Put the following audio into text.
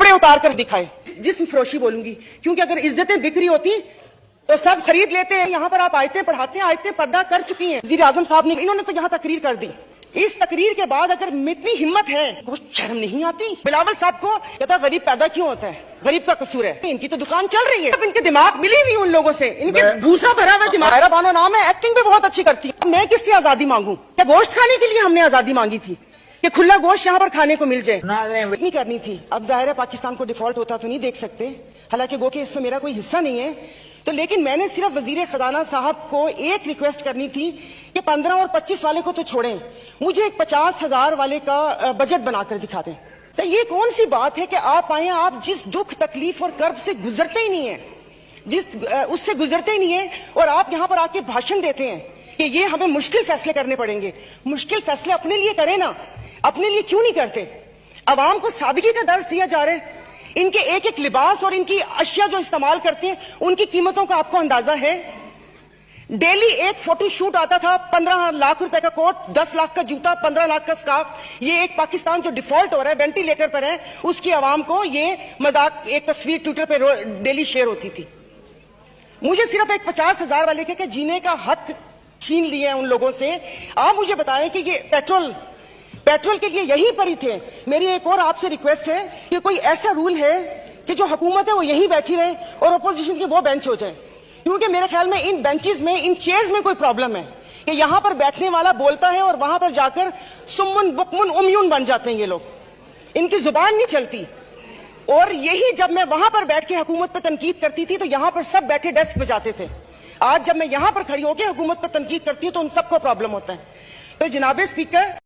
कपड़े उतार कर दिखाए, जिस्म फरोशी बोलूंगी, क्योंकि अगर इज्जतें बिक्री होती तो सब खरीद लेते हैं। यहाँ पर आप आयतें पढ़ाते हैं, आयतें पर्दा कर चुकी हैं। वज़ीर आज़म साहब ने, इन्होंने तो यहाँ तकरीर कर दी। इस तकरीर के बाद अगर इतनी हिम्मत है, कुछ शर्म नहीं आती? बिलावल साहब को कहता गरीब पैदा क्यों होता है, गरीब का कसूर है। इनकी तो दुकान चल रही है, अब इनके दिमाग मिली नहीं उन लोगों से, इनके भूसा भरा हुआ दिमाग। मेरा बानो नाम है, एक्टिंग भी बहुत अच्छी करती है। मैं किससे आजादी मांगू? क्या गोश्त खाने के लिए हमने आजादी मांगी थी कि खुला गोश्त यहाँ पर खाने को मिल जाए? नहीं करनी थी। अब जाहिर है पाकिस्तान को डिफॉल्ट होता तो नहीं देख सकते, हालांकि गो के इसमें मेरा कोई हिस्सा नहीं है, तो लेकिन मैंने सिर्फ वजीर खजाना साहब को एक रिक्वेस्ट करनी थी कि 15 और 25 वाले को तो छोड़ें, मुझे एक 50,000 वाले का बजट बनाकर दिखा दें। तो ये कौन सी बात है कि आप आए, आप जिस दुख तकलीफ और कर्ब से गुजरते ही नहीं है, उससे गुजरते ही नहीं है, और आप यहाँ पर आके भाषण देते हैं कि ये हमें मुश्किल फैसले करने पड़ेंगे। मुश्किल फैसले अपने लिए करें ना, अपने लिए क्यों नहीं करते? अवाम को सादगी का दर्ज दिया जा रहा है। इनके एक एक लिबास और इनकी अशिया जो इस्तेमाल करते हैं, उनकी कीमतों का आपको अंदाजा है? डेली एक फोटो शूट आता था, 15 लाख रुपए का कोट, 10 लाख का जूता, 15 लाख का स्कार्फ। ये एक पाकिस्तान जो डिफॉल्ट हो रहा है, वेंटिलेटर पर है, उसकी आवाम को ये मजाक, एक तस्वीर ट्विटर पर डेली शेयर होती थी। मुझे सिर्फ एक 50,000 वाले के जीने का हक छीन लिया है उन लोगों से। आप मुझे बताएं कि ये पेट्रोल के लिए यहीं पर ही थे। मेरी एक और आपसे रिक्वेस्ट है कि कोई ऐसा रूल है कि जो हुकूमत है वो यहीं बैठी रहे और अपोजिशन के वो बेंच हो जाए, क्योंकि मेरे ख्याल में इन बेंचेस में, इन चेयर्स में कोई प्रॉब्लम है कि यहां पर बैठने वाला बोलता है और वहां पर जाकर सुम्मुन बुकमुन उम्यून बन जाते हैं ये लोग, इनकी जुबान नहीं चलती। और यही जब मैं वहां पर बैठ के हुकूमत पर तनकीद करती थी तो यहां पर सब बैठे डेस्क बजाते थे। आज जब मैं यहां पर खड़ी होकर हुकूमत पर तनकीद करती हूं तो उन सबको प्रॉब्लम होता है। तो जनाब स्पीकर,